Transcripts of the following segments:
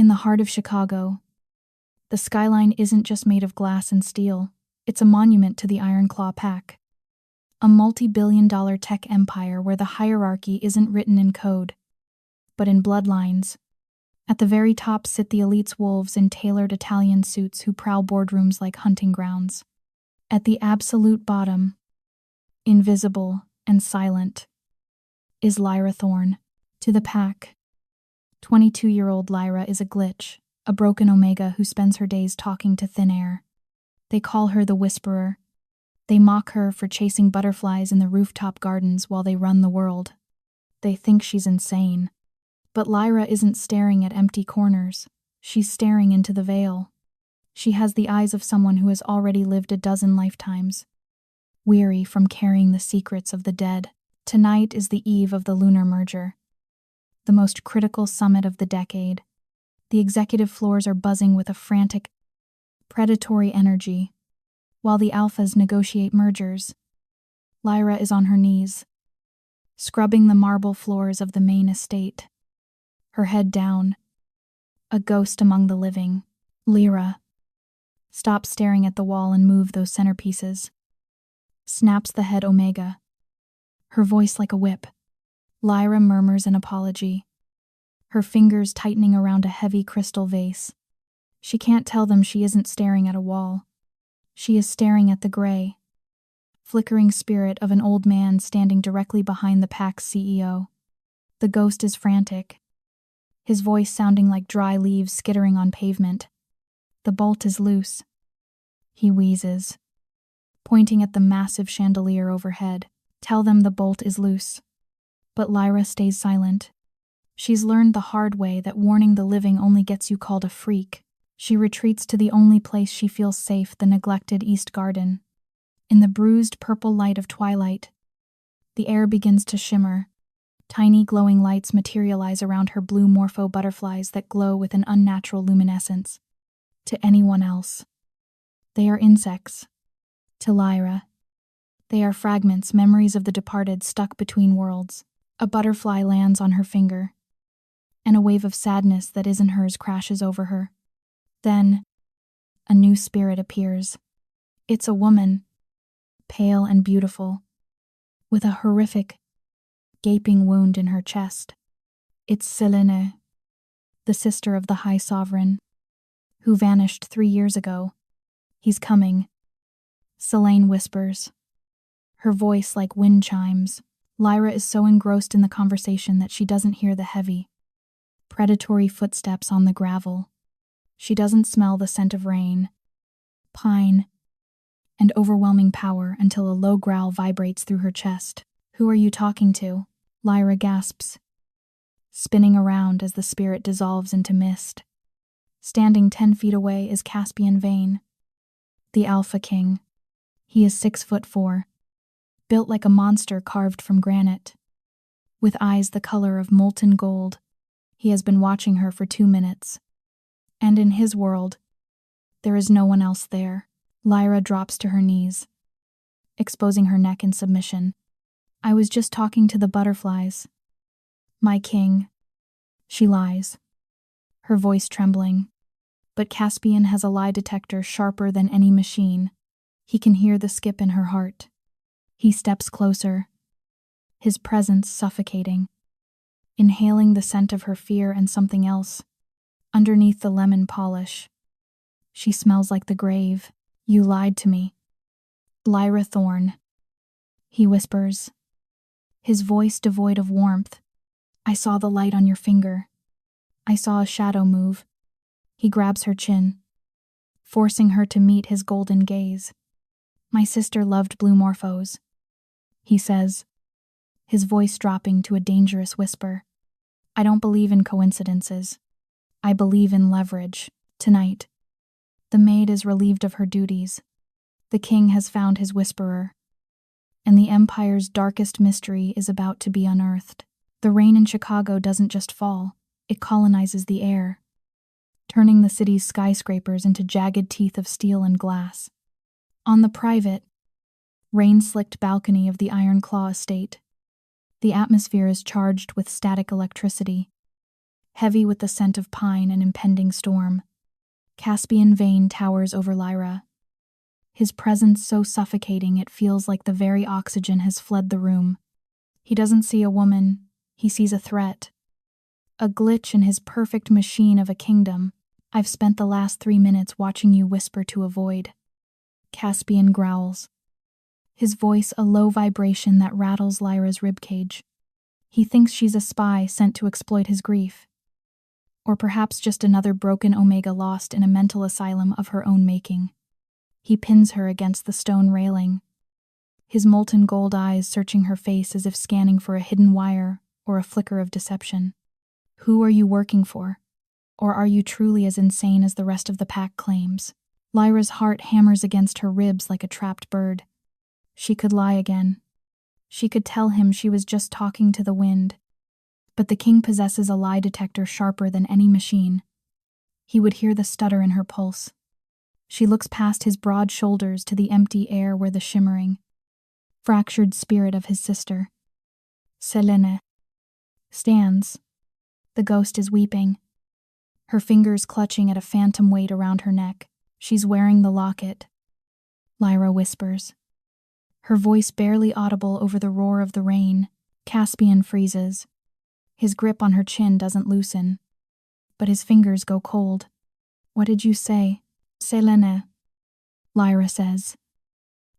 In the heart of Chicago, the skyline isn't just made of glass and steel, it's a monument to the Iron Claw Pack. A multi-billion-dollar tech empire where the hierarchy isn't written in code, but in bloodlines. At the very top sit the elite's wolves in tailored Italian suits who prowl boardrooms like hunting grounds. At the absolute bottom, invisible and silent, is Elara Thorne. To the pack, 22-year-old Lyra is a glitch, a broken Omega who spends her days talking to thin air. They call her the Whisperer. They mock her for chasing butterflies in the rooftop gardens while they run the world. They think she's insane. But Lyra isn't staring at empty corners. She's staring into the veil. She has the eyes of someone who has already lived a dozen lifetimes. Weary from carrying the secrets of the dead, tonight is the eve of the lunar merger. The most critical summit of the decade. The executive floors are buzzing with a frantic, predatory energy. While the alphas negotiate mergers, Lyra is on her knees, scrubbing the marble floors of the main estate. Her head down, a ghost among the living. Lyra, stop staring at the wall and move those centerpieces. Snaps the head Omega, her voice like a whip. Lyra murmurs an apology, her fingers tightening around a heavy crystal vase. She can't tell them she isn't staring at a wall. She is staring at the gray, flickering spirit of an old man standing directly behind the pack's CEO. The ghost is frantic, his voice sounding like dry leaves skittering on pavement. The bolt is loose. He wheezes, pointing at the massive chandelier overhead. Tell them the bolt is loose. But Lyra stays silent. She's learned the hard way that warning the living only gets you called a freak. She retreats to the only place she feels safe, the neglected East Garden. In the bruised purple light of twilight, the air begins to shimmer. Tiny glowing lights materialize around her blue morpho butterflies that glow with an unnatural luminescence. To anyone else, they are insects. To Lyra, they are fragments, memories of the departed stuck between worlds. A butterfly lands on her finger, and a wave of sadness that isn't hers crashes over her. Then, a new spirit appears. It's a woman, pale and beautiful, with a horrific, gaping wound in her chest. It's Selene, the sister of the High Sovereign, who vanished 3 years ago. He's coming, Selene whispers, her voice like wind chimes. Lyra is so engrossed in the conversation that she doesn't hear the heavy, predatory footsteps on the gravel. She doesn't smell the scent of rain, pine, and overwhelming power until a low growl vibrates through her chest. Who are you talking to? Lyra gasps, spinning around as the spirit dissolves into mist. Standing 10 feet away is Caspian Vane, the Alpha King. He is 6'4", built like a monster carved from granite. With eyes the color of molten gold, he has been watching her for 2 minutes. And in his world, there is no one else there. Lyra drops to her knees, exposing her neck in submission. I was just talking to the butterflies. My king. She lies, her voice trembling. But Caspian has a lie detector sharper than any machine. He can hear the skip in her heart. He steps closer, his presence suffocating, inhaling the scent of her fear and something else. Underneath the lemon polish, she smells like the grave. You lied to me. Elara Thorne, he whispers, his voice devoid of warmth. I saw the light on your finger. I saw a shadow move. He grabs her chin, forcing her to meet his golden gaze. My sister loved blue morphos, he says, his voice dropping to a dangerous whisper. I don't believe in coincidences. I believe in leverage. Tonight, the maid is relieved of her duties. The king has found his whisperer, and the empire's darkest mystery is about to be unearthed. The rain in Chicago doesn't just fall, it colonizes the air, turning the city's skyscrapers into jagged teeth of steel and glass. On the private, rain-slicked balcony of the Iron Claw estate, the atmosphere is charged with static electricity. heavy with the scent of pine and impending storm. Caspian Vane towers over Lyra, his presence so suffocating it feels like the very oxygen has fled the room. He doesn't see a woman, he sees a threat. A glitch in his perfect machine of a kingdom. I've spent the last 3 minutes watching you whisper to a void. Caspian growls, his voice a low vibration that rattles Lyra's ribcage. He thinks she's a spy sent to exploit his grief. Or perhaps just another broken Omega lost in a mental asylum of her own making. He pins her against the stone railing, his molten gold eyes searching her face as if scanning for a hidden wire or a flicker of deception. Who are you working for? Or are you truly as insane as the rest of the pack claims? Lyra's heart hammers against her ribs like a trapped bird. She could lie again. She could tell him she was just talking to the wind. But the king possesses a lie detector sharper than any machine. He would hear the stutter in her pulse. She looks past his broad shoulders to the empty air where the shimmering, fractured spirit of his sister, Selene, stands. The ghost is weeping, her fingers clutching at a phantom weight around her neck. She's wearing the locket. Lyra whispers, her voice barely audible over the roar of the rain. Caspian freezes. His grip on her chin doesn't loosen, but his fingers go cold. What did you say? Selene, Lyra says,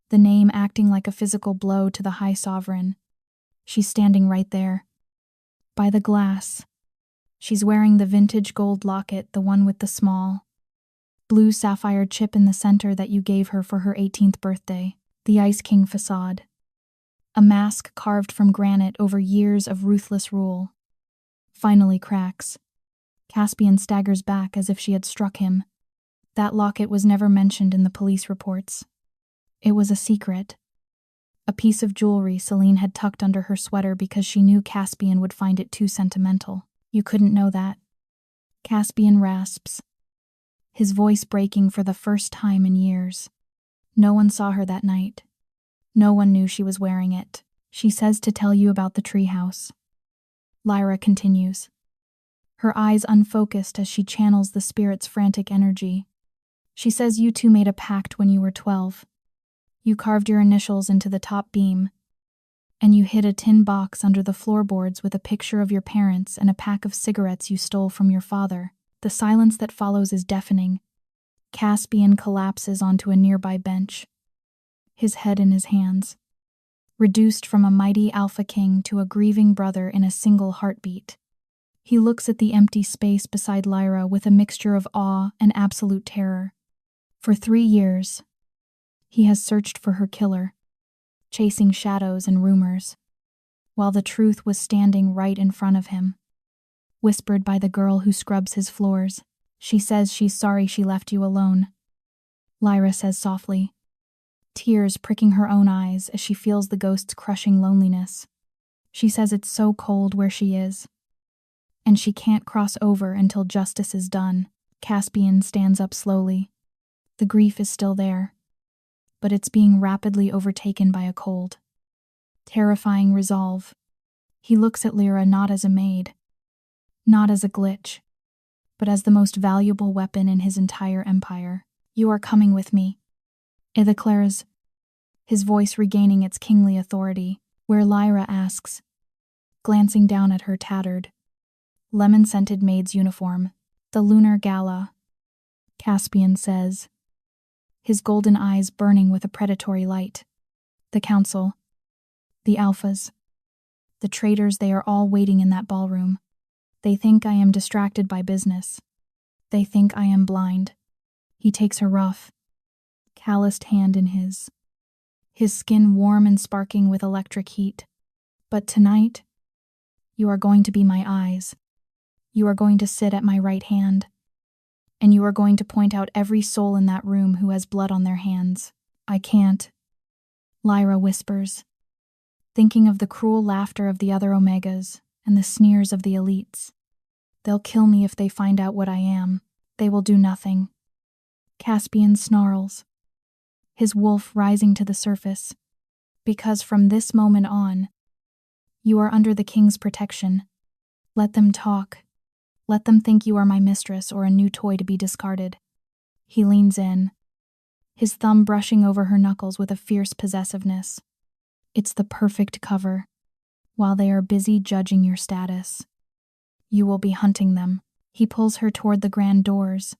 the name acting like a physical blow to the High Sovereign. She's standing right there, by the glass. She's wearing the vintage gold locket, the one with the small, blue sapphire chip in the center that you gave her for her 18th birthday. The Ice King facade. A mask carved from granite over years of ruthless rule. Finally cracks. Caspian staggers back as if she had struck him. That locket was never mentioned in the police reports. It was a secret. A piece of jewelry Celine had tucked under her sweater because she knew Caspian would find it too sentimental. You couldn't know that. Caspian rasps, his voice breaking for the first time in years. No one saw her that night. No one knew she was wearing it. She says to tell you about the treehouse. Lyra continues, her eyes unfocused as she channels the spirit's frantic energy. She says you two made a pact when you were 12. You carved your initials into the top beam, and you hid a tin box under the floorboards with a picture of your parents and a pack of cigarettes you stole from your father. The silence that follows is deafening. Caspian collapses onto a nearby bench, his head in his hands, reduced from a mighty Alpha King to a grieving brother in a single heartbeat. He looks at the empty space beside Lyra with a mixture of awe and absolute terror. For 3 years, he has searched for her killer, chasing shadows and rumors, while the truth was standing right in front of him. Whispered by the girl who scrubs his floors. She says she's sorry she left you alone. Lyra says softly, tears pricking her own eyes as she feels the ghost's crushing loneliness. She says it's so cold where she is, and she can't cross over until justice is done. Caspian stands up slowly. The grief is still there, but it's being rapidly overtaken by a cold, terrifying resolve. He looks at Lyra not as a maid, not as a glitch, but as the most valuable weapon in his entire empire. You are coming with me, he declares, his voice regaining its kingly authority, where Lyra asks, glancing down at her tattered, lemon-scented maid's uniform. The lunar gala, Caspian says, his golden eyes burning with a predatory light. The council, the alphas, the traitors, they are all waiting in that ballroom. They think I am distracted by business. They think I am blind. He takes her rough, calloused hand in his skin warm and sparking with electric heat. But tonight, you are going to be my eyes. You are going to sit at my right hand, and you are going to point out every soul in that room who has blood on their hands. I can't, Lyra whispers, thinking of the cruel laughter of the other Omegas and the sneers of the elites. They'll kill me if they find out what I am. They will do nothing. Caspian snarls, his wolf rising to the surface, because from this moment on, you are under the king's protection. Let them talk. Let them think you are my mistress or a new toy to be discarded. He leans in, his thumb brushing over her knuckles with a fierce possessiveness. It's the perfect cover. While they are busy judging your status, you will be hunting them. He pulls her toward the grand doors,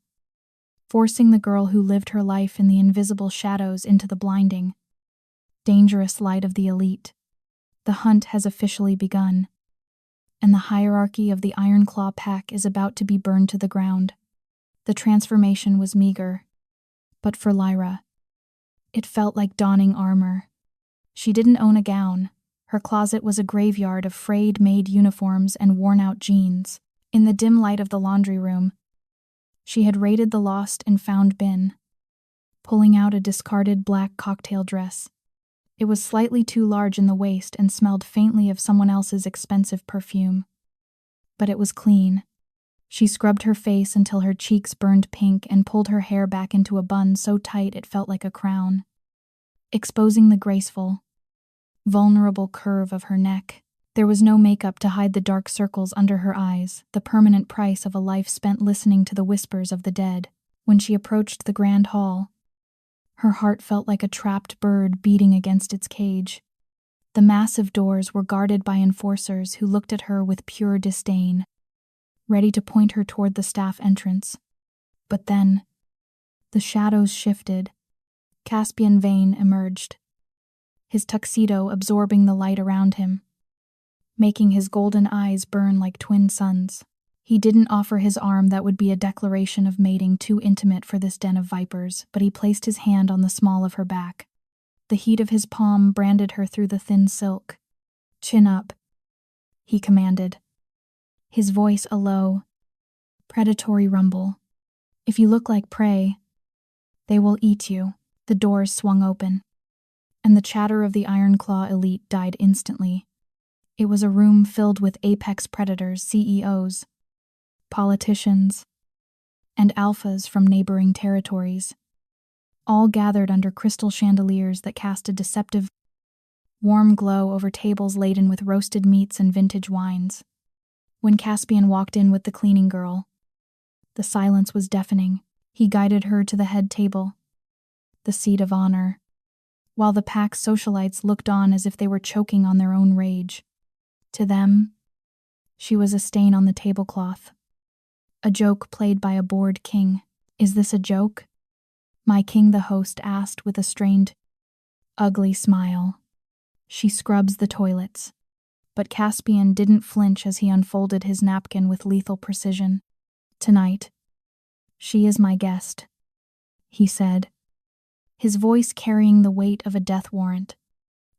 forcing the girl who lived her life in the invisible shadows into the blinding, dangerous light of the elite. The hunt has officially begun, and the hierarchy of the Iron Claw pack is about to be burned to the ground. The transformation was meager, but for Lyra, it felt like donning armor. She didn't own a gown. Her closet was a graveyard of frayed maid uniforms and worn-out jeans. In the dim light of the laundry room, she had raided the lost and found bin, pulling out a discarded black cocktail dress. It was slightly too large in the waist and smelled faintly of someone else's expensive perfume. But it was clean. She scrubbed her face until her cheeks burned pink and pulled her hair back into a bun so tight it felt like a crown, exposing the graceful, vulnerable curve of her neck. There was no makeup to hide the dark circles under her eyes, the permanent price of a life spent listening to the whispers of the dead. When she approached the grand hall, her heart felt like a trapped bird beating against its cage. The massive doors were guarded by enforcers who looked at her with pure disdain, ready to point her toward the staff entrance. But then, the shadows shifted. Caspian Vane emerged, his tuxedo absorbing the light around him, making his golden eyes burn like twin suns. He didn't offer his arm that would be a declaration of mating too intimate for this den of vipers, but he placed his hand on the small of her back. The heat of his palm branded her through the thin silk. "Chin up," he commanded, his voice a low, predatory rumble. "If you look like prey, they will eat you." The doors swung open, and the chatter of the Iron Claw elite died instantly. It was a room filled with apex predators, CEOs, politicians, and alphas from neighboring territories, all gathered under crystal chandeliers that cast a deceptive, warm glow over tables laden with roasted meats and vintage wines. When Caspian walked in with the cleaning girl, the silence was deafening. He guided her to the head table, the seat of honor, while the pack's socialites looked on as if they were choking on their own rage. To them, she was a stain on the tablecloth, a joke played by a bored king. "Is this a joke?" my king, the host asked with a strained, ugly smile. "She scrubs the toilets." But Caspian didn't flinch as he unfolded his napkin with lethal precision. "Tonight, she is my guest," he said, his voice carrying the weight of a death warrant.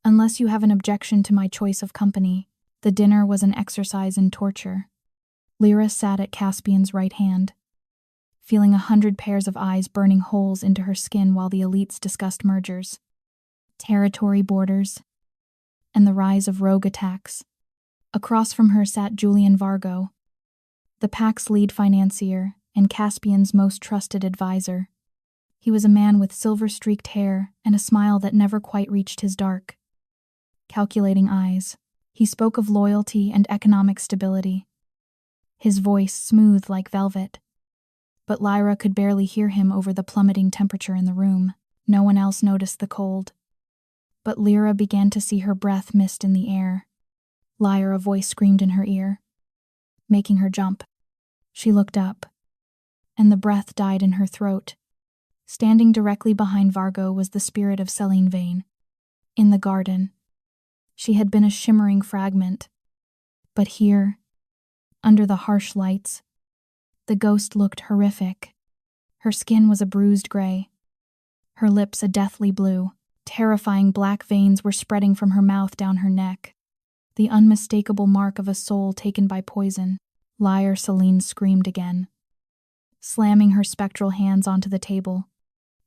"Unless you have an objection to my choice of company." The dinner was an exercise in torture. Lyra sat at Caspian's right hand, feeling 100 pairs of eyes burning holes into her skin while the elites discussed mergers, territory borders, and the rise of rogue attacks. Across from her sat Julian Vargo, the pack's lead financier and Caspian's most trusted advisor. He was a man with silver-streaked hair and a smile that never quite reached his dark, calculating eyes. He spoke of loyalty and economic stability, his voice smooth like velvet. But Lyra could barely hear him over the plummeting temperature in the room. No one else noticed the cold, but Lyra began to see her breath mist in the air. "Lyra," a voice screamed in her ear, making her jump. She looked up, and the breath died in her throat. Standing directly behind Vargo was the spirit of Celine Vane. In the garden, she had been a shimmering fragment, but here, under the harsh lights, the ghost looked horrific. Her skin was a bruised gray, her lips a deathly blue. Terrifying black veins were spreading from her mouth down her neck, the unmistakable mark of a soul taken by poison. "Liar," Celine screamed again, slamming her spectral hands onto the table.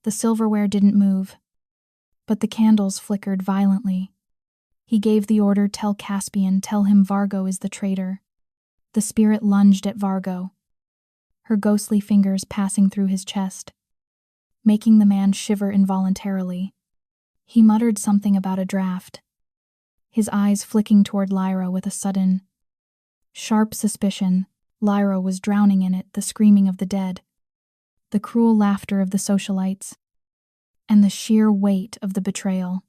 The silverware didn't move, but the candles flickered violently. He gave the order, "Tell Caspian, tell him Vargo is the traitor." The spirit lunged at Vargo, her ghostly fingers passing through his chest, making the man shiver involuntarily. He muttered something about a draft, his eyes flicking toward Lyra with a sudden, sharp suspicion. Lyra was drowning in it, the screaming of the dead, the cruel laughter of the socialites, and the sheer weight of the betrayal.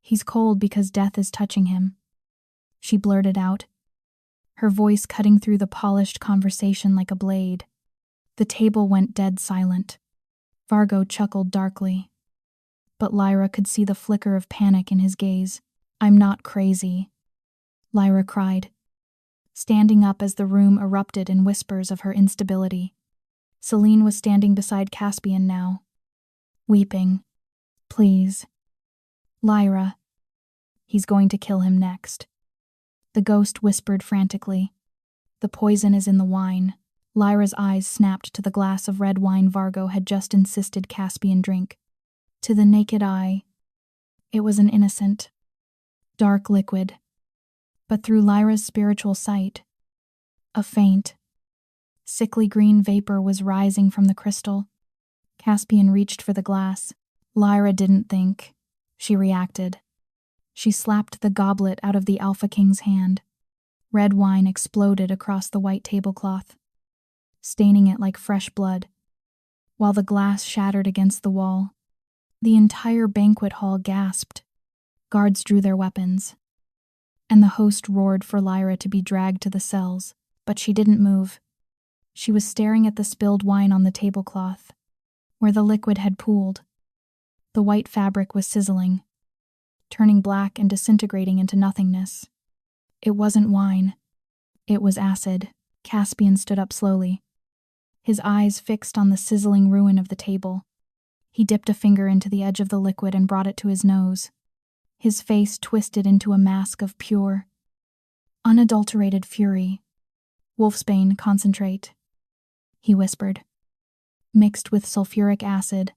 "He's cold because death is touching him," she blurted out, her voice cutting through the polished conversation like a blade. The table went dead silent. Vargo chuckled darkly, but Lyra could see the flicker of panic in his gaze. "I'm not crazy," Lyra cried, standing up as the room erupted in whispers of her instability. Celine was standing beside Caspian now, weeping. "Please, Lyra, he's going to kill him next." The ghost whispered frantically. "The poison is in the wine." Lyra's eyes snapped to the glass of red wine Vargo had just insisted Caspian drink. To the naked eye, it was an innocent, dark liquid. But through Lyra's spiritual sight, a faint, sickly green vapor was rising from the crystal. Caspian reached for the glass. Lyra didn't think. She reacted. She slapped the goblet out of the Alpha King's hand. Red wine exploded across the white tablecloth, staining it like fresh blood, while the glass shattered against the wall. The entire banquet hall gasped. Guards drew their weapons, and the host roared for Lyra to be dragged to the cells, but she didn't move. She was staring at the spilled wine on the tablecloth, where the liquid had pooled. The white fabric was sizzling, turning black and disintegrating into nothingness. It wasn't wine. It was acid. Caspian stood up slowly, his eyes fixed on the sizzling ruin of the table. He dipped a finger into the edge of the liquid and brought it to his nose. His face twisted into a mask of pure, unadulterated fury. "Wolfsbane concentrate," he whispered. Mixed with sulfuric acid,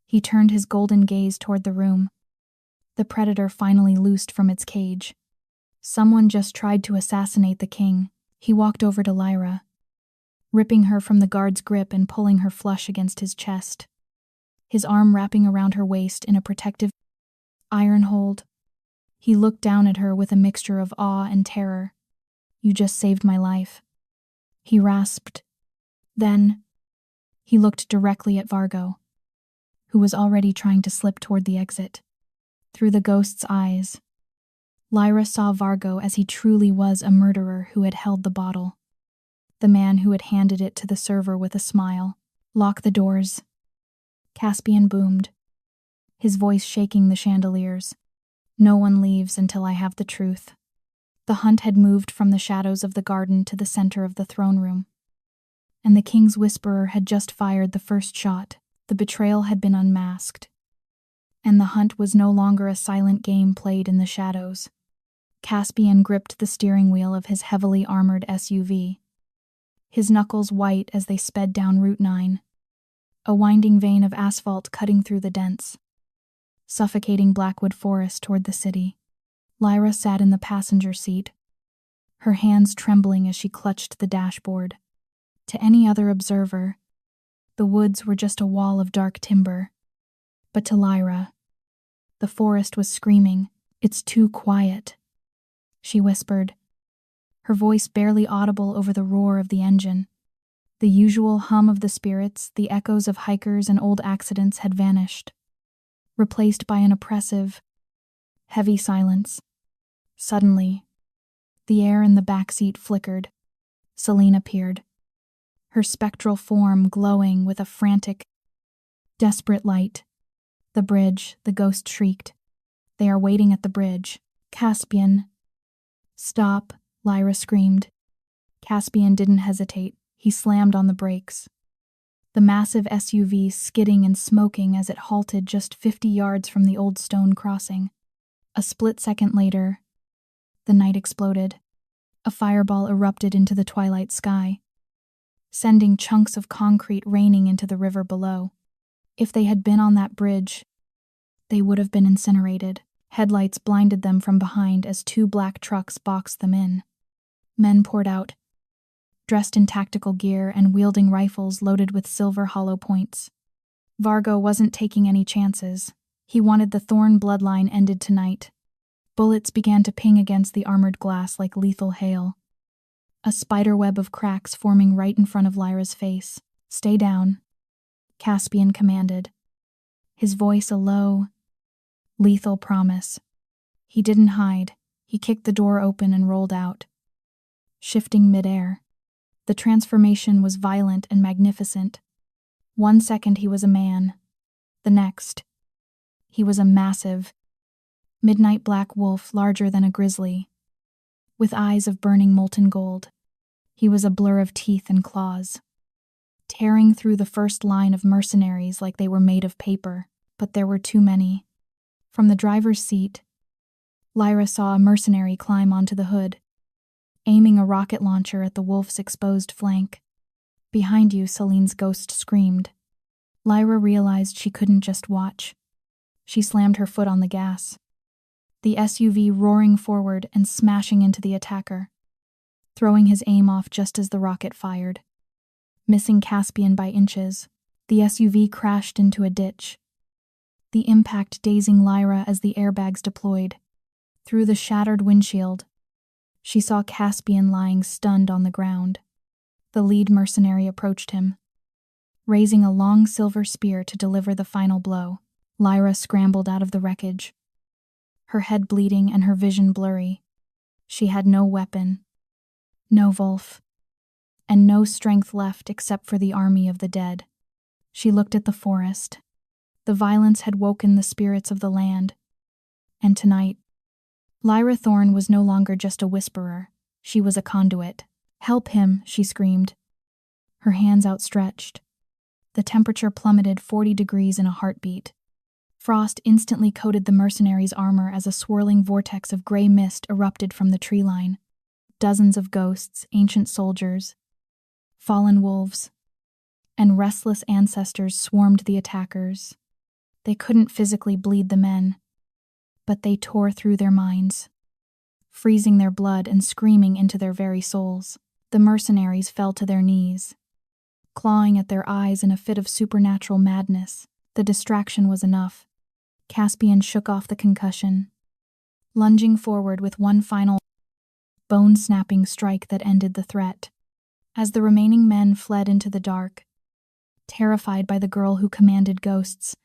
he turned his golden gaze toward the room. The predator finally loosed from its cage. Someone just tried to assassinate the king. He walked over to Lyra, ripping her from the guard's grip and pulling her flush against his chest, his arm wrapping around her waist in a protective iron hold. He looked down at her with a mixture of awe and terror. "You just saved my life," he rasped. Then, he looked directly at Vargo, who was already trying to slip toward the exit. Through the ghost's eyes, Lyra saw Vargo as he truly was, a murderer who had held the bottle, the man who had handed it to the server with a smile. "Lock the doors," Caspian boomed, his voice shaking the chandeliers. "No one leaves until I have the truth." The hunt had moved from the shadows of the garden to the center of the throne room, and the king's whisperer had just fired the first shot. The betrayal had been unmasked, and the hunt was no longer a silent game played in the shadows. Caspian gripped the steering wheel of his heavily armored SUV, his knuckles white as they sped down Route 9, a winding vein of asphalt cutting through the dense, suffocating Blackwood forest toward the city. Lyra sat in the passenger seat, her hands trembling as she clutched the dashboard. To any other observer, the woods were just a wall of dark timber. But to Lyra, the forest was screaming. "It's too quiet," she whispered, her voice barely audible over the roar of the engine. The usual hum of the spirits, the echoes of hikers and old accidents had vanished, replaced by an oppressive, heavy silence. Suddenly, the air in the back seat flickered. Celine appeared, her spectral form glowing with a frantic, desperate light. "The bridge," the ghost shrieked. "They are waiting at the bridge." "Caspian." "Stop," Lyra screamed. Caspian didn't hesitate. He slammed on the brakes, the massive SUV skidding and smoking as it halted just 50 yards from the old stone crossing. A split second later, the night exploded. A fireball erupted into the twilight sky, sending chunks of concrete raining into the river below. If they had been on that bridge, they would have been incinerated. Headlights blinded them from behind as 2 black trucks boxed them in. Men poured out, dressed in tactical gear and wielding rifles loaded with silver hollow points. Vargo wasn't taking any chances. He wanted the Thorne bloodline ended tonight. Bullets began to ping against the armored glass like lethal hail. a spiderweb of cracks forming right in front of Lyra's face. "Stay down," Caspian commanded, his voice a low, lethal promise. He didn't hide. He kicked the door open and rolled out, shifting midair. The transformation was violent and magnificent. 1 second he was a man. The next, he was a massive, midnight black wolf larger than a grizzly, with eyes of burning molten gold. He was a blur of teeth and claws, tearing through the first line of mercenaries like they were made of paper, but there were too many. From the driver's seat, Lyra saw a mercenary climb onto the hood, aiming a rocket launcher at the wolf's exposed flank. "Behind you," Celine's ghost screamed. Lyra realized she couldn't just watch. She slammed her foot on the gas, the SUV roaring forward and smashing into the attacker, throwing his aim off just as the rocket fired. Missing Caspian by inches, the SUV crashed into a ditch, the impact dazing Lyra as the airbags deployed. Through the shattered windshield, she saw Caspian lying stunned on the ground. The lead mercenary approached him, raising a long silver spear to deliver the final blow. Lyra scrambled out of the wreckage, her head bleeding and her vision blurry. She had no weapon, no Wolf, and no strength left except for the army of the dead. She looked at the forest. The violence had woken the spirits of the land, and tonight, Lyra Thorne was no longer just a whisperer. She was a conduit. "Help him," she screamed, her hands outstretched. The temperature plummeted 40 degrees in a heartbeat. Frost instantly coated the mercenary's armor as a swirling vortex of gray mist erupted from the tree line. Dozens of ghosts, ancient soldiers, fallen wolves, and restless ancestors swarmed the attackers. They couldn't physically bleed the men, but they tore through their minds, freezing their blood and screaming into their very souls. The mercenaries fell to their knees, clawing at their eyes in a fit of supernatural madness. The distraction was enough. Caspian shook off the concussion, lunging forward with one final bone-snapping strike that ended the threat. As the remaining men fled into the dark, terrified by the girl who commanded ghosts,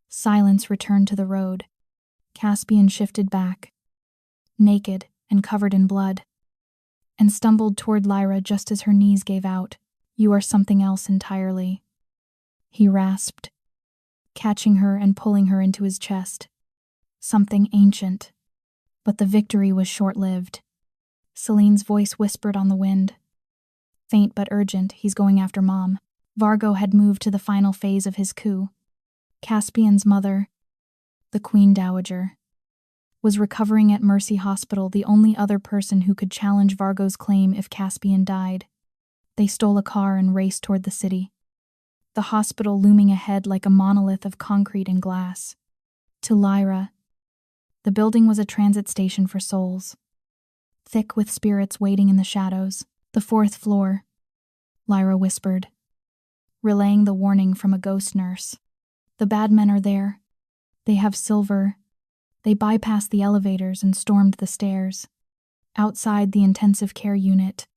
silence returned to the road. Caspian shifted back, naked and covered in blood, and stumbled toward Lyra just as her knees gave out. "You are something else entirely," he rasped, catching her and pulling her into his chest. "Something ancient." But the victory was short-lived. Celine's voice whispered on the wind. Faint but urgent, "He's going after Mom." Vargo had moved to the final phase of his coup. Caspian's mother, the Queen Dowager, was recovering at Mercy Hospital, the only other person who could challenge Vargo's claim if Caspian died. They stole a car and raced toward the city, the hospital looming ahead like a monolith of concrete and glass. To Lyra, the building was a transit station for souls, thick with spirits waiting in the shadows. "The 4th floor," Lyra whispered, relaying the warning from a ghost nurse. "The bad men are there. They have silver." They bypassed the elevators and stormed the stairs. Outside the intensive care unit,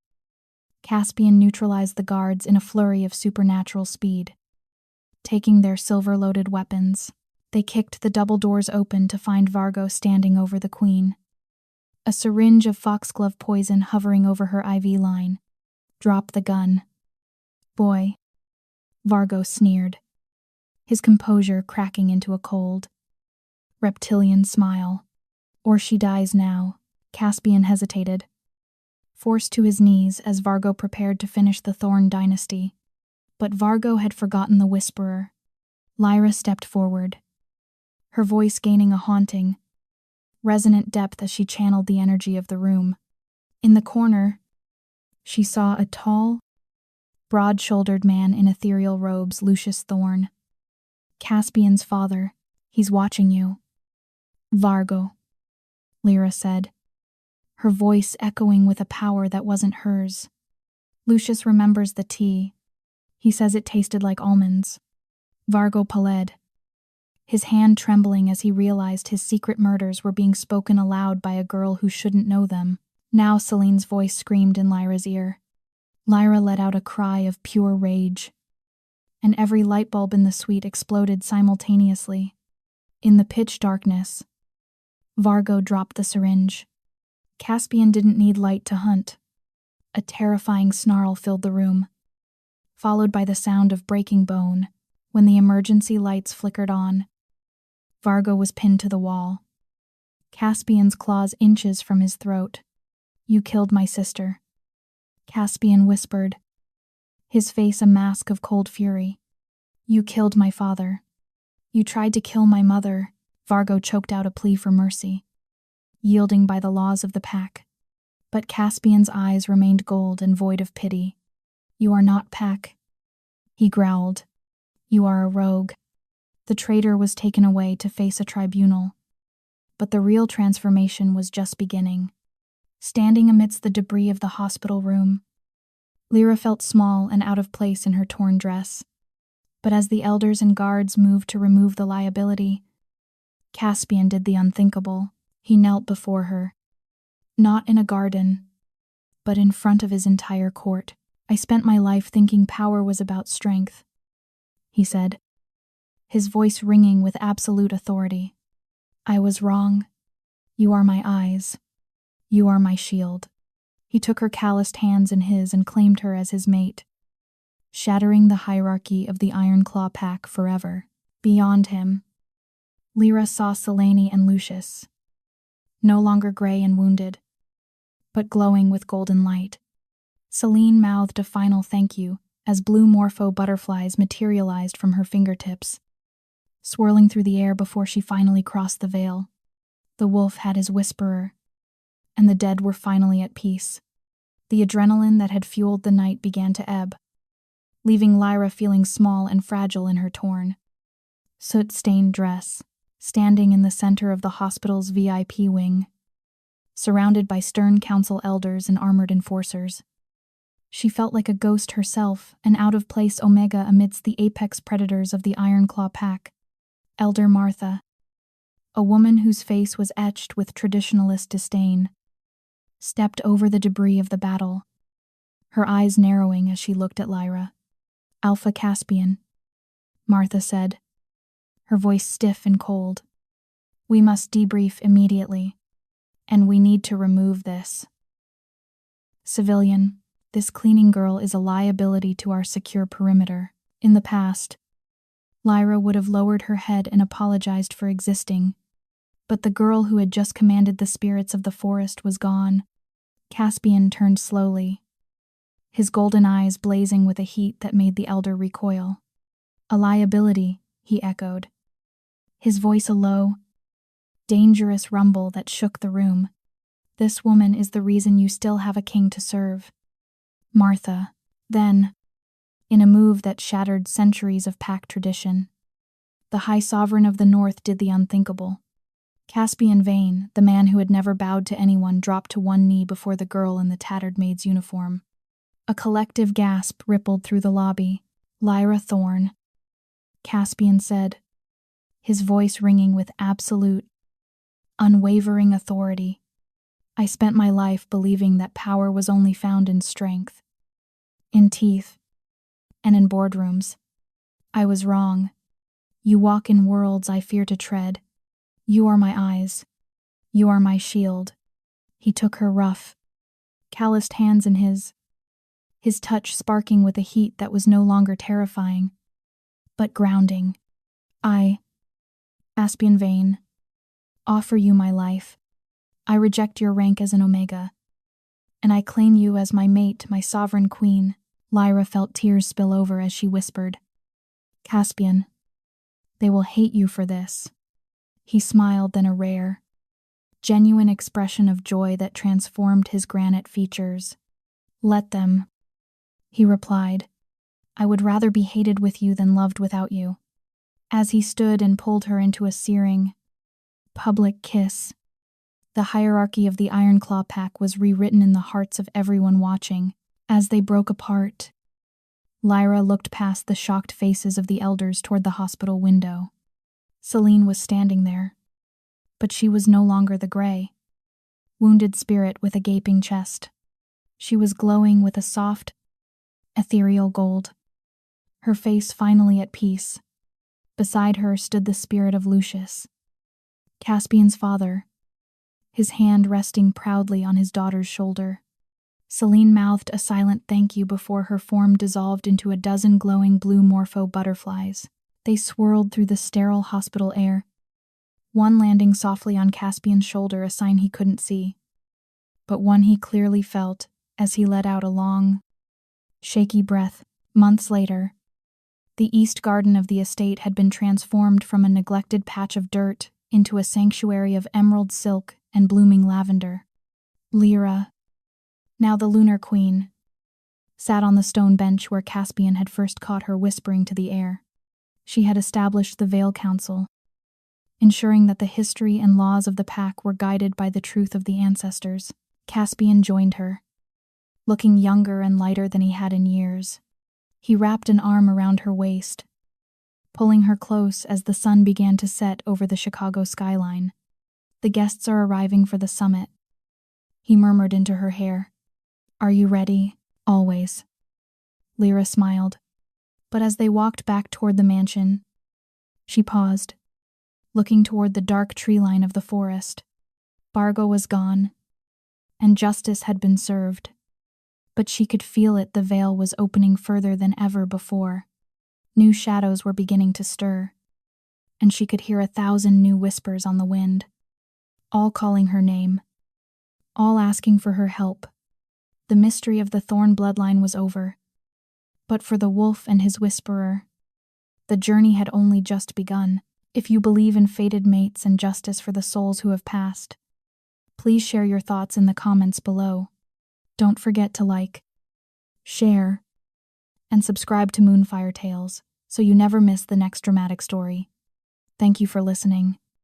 Caspian neutralized the guards in a flurry of supernatural speed. Taking their silver-loaded weapons, they kicked the double doors open to find Vargo standing over the Queen, a syringe of foxglove poison hovering over her IV line. "Drop the gun, boy," Vargo sneered, his composure cracking into a cold, reptilian smile. "Or she dies now." Caspian hesitated, forced to his knees as Vargo prepared to finish the Thorne dynasty. But Vargo had forgotten the Whisperer. Lyra stepped forward, her voice gaining a haunting, resonant depth as she channeled the energy of the room. In the corner, she saw a tall, broad-shouldered man in ethereal robes, Lucius Thorne. "Caspian's father. He's watching you." "Vargo," Lyra said, her voice echoing with a power that wasn't hers. "Lucius remembers the tea. He says it tasted like almonds." Vargo paled, his hand trembling as he realized his secret murders were being spoken aloud by a girl who shouldn't know them. Now Celine's voice screamed in Lyra's ear. Lyra let out a cry of pure rage, and every light bulb in the suite exploded simultaneously. In the pitch darkness, Vargo dropped the syringe. Caspian didn't need light to hunt. A terrifying snarl filled the room, followed by the sound of breaking bone when the emergency lights flickered on. Vargo was pinned to the wall, Caspian's claws inches from his throat. "You killed my sister," Caspian whispered, his face a mask of cold fury. "You killed my father. You tried to kill my mother." Vargo choked out a plea for mercy, yielding by the laws of the pack. But Caspian's eyes remained gold and void of pity. "You are not pack," he growled. "You are a rogue." The traitor was taken away to face a tribunal, but the real transformation was just beginning. Standing amidst the debris of the hospital room, Lyra felt small and out of place in her torn dress. But as the elders and guards moved to remove the liability, Caspian did the unthinkable. He knelt before her, not in a garden, but in front of his entire court. "I spent my life thinking power was about strength," he said, his voice ringing with absolute authority. "I was wrong. You are my eyes. You are my shield." He took her calloused hands in his and claimed her as his mate, shattering the hierarchy of the Iron Claw pack forever. Beyond him, Lyra saw Selene and Lucius, no longer gray and wounded, but glowing with golden light. Selene mouthed a final thank you as blue morpho butterflies materialized from her fingertips, swirling through the air before she finally crossed the veil. The wolf had his whisperer, and the dead were finally at peace. The adrenaline that had fueled the night began to ebb, leaving Lyra feeling small and fragile in her torn, soot-stained dress, standing in the center of the hospital's VIP wing, surrounded by stern council elders and armored enforcers. She felt like a ghost herself, an out-of-place Omega amidst the apex predators of the Iron Claw pack. Elder Martha, a woman whose face was etched with traditionalist disdain, stepped over the debris of the battle, her eyes narrowing as she looked at Lyra. "Alpha Caspian," Martha said, her voice stiff and cold. "We must debrief immediately, and we need to remove this." "Civilian, this cleaning girl is a liability to our secure perimeter." In the past, Lyra would have lowered her head and apologized for existing, but the girl who had just commanded the spirits of the forest was gone. Caspian turned slowly, his golden eyes blazing with a heat that made the elder recoil. "A liability," he echoed, his voice a low, dangerous rumble that shook the room. "This woman is the reason you still have a king to serve." Martha, then, in a move that shattered centuries of pack tradition, the High Sovereign of the North did the unthinkable. Caspian Vane, the man who had never bowed to anyone, dropped to one knee before the girl in the tattered maid's uniform. A collective gasp rippled through the lobby. "Lyra Thorne," Caspian said, his voice ringing with absolute, unwavering authority. "I spent my life believing that power was only found in strength, in teeth, and in boardrooms. I was wrong. You walk in worlds I fear to tread. You are my eyes. You are my shield." He took her rough, calloused hands in his touch sparking with a heat that was no longer terrifying, but grounding. "I, Caspian Vane, offer you my life. I reject your rank as an Omega, and I claim you as my mate, my sovereign queen." Lyra felt tears spill over as she whispered, "Caspian, they will hate you for this." He smiled, then a rare, genuine expression of joy that transformed his granite features. "Let them," he replied. "I would rather be hated with you than loved without you." As he stood and pulled her into a searing, public kiss, the hierarchy of the Iron Claw pack was rewritten in the hearts of everyone watching. As they broke apart, Lyra looked past the shocked faces of the elders toward the hospital window. Selene was standing there, but she was no longer the gray. wounded spirit with a gaping chest. She was glowing with a soft, ethereal gold. Her face finally at peace. Beside her stood the spirit of Lucius, Caspian's father, his hand resting proudly on his daughter's shoulder. Celine mouthed a silent thank you before her form dissolved into a dozen glowing blue morpho butterflies. They swirled through the sterile hospital air, one landing softly on Caspian's shoulder, a sign he couldn't see, but one he clearly felt as he let out a long, shaky breath. Months later, the east garden of the estate had been transformed from a neglected patch of dirt into a sanctuary of emerald silk and blooming lavender. Lyra, now the Lunar Queen, sat on the stone bench where Caspian had first caught her whispering to the air. She had established the Veil Council, ensuring that the history and laws of the pack were guided by the truth of the ancestors. Caspian joined her, looking younger and lighter than he had in years. He wrapped an arm around her waist, pulling her close as the sun began to set over the Chicago skyline. "The guests are arriving for the summit," he murmured into her hair. "Are you ready?" "Always." Lyra smiled, but as they walked back toward the mansion, she paused, looking toward the dark tree line of the forest. Bargo was gone, and justice had been served. But she could feel it, the veil was opening further than ever before. New shadows were beginning to stir, and she could hear 1,000 new whispers on the wind, all calling her name, all asking for her help. The mystery of the Thorne bloodline was over, but for the wolf and his whisperer, the journey had only just begun. If you believe in fated mates and justice for the souls who have passed, please share your thoughts in the comments below. Don't forget to like, share, and subscribe to Moonfire Tales so you never miss the next dramatic story. Thank you for listening.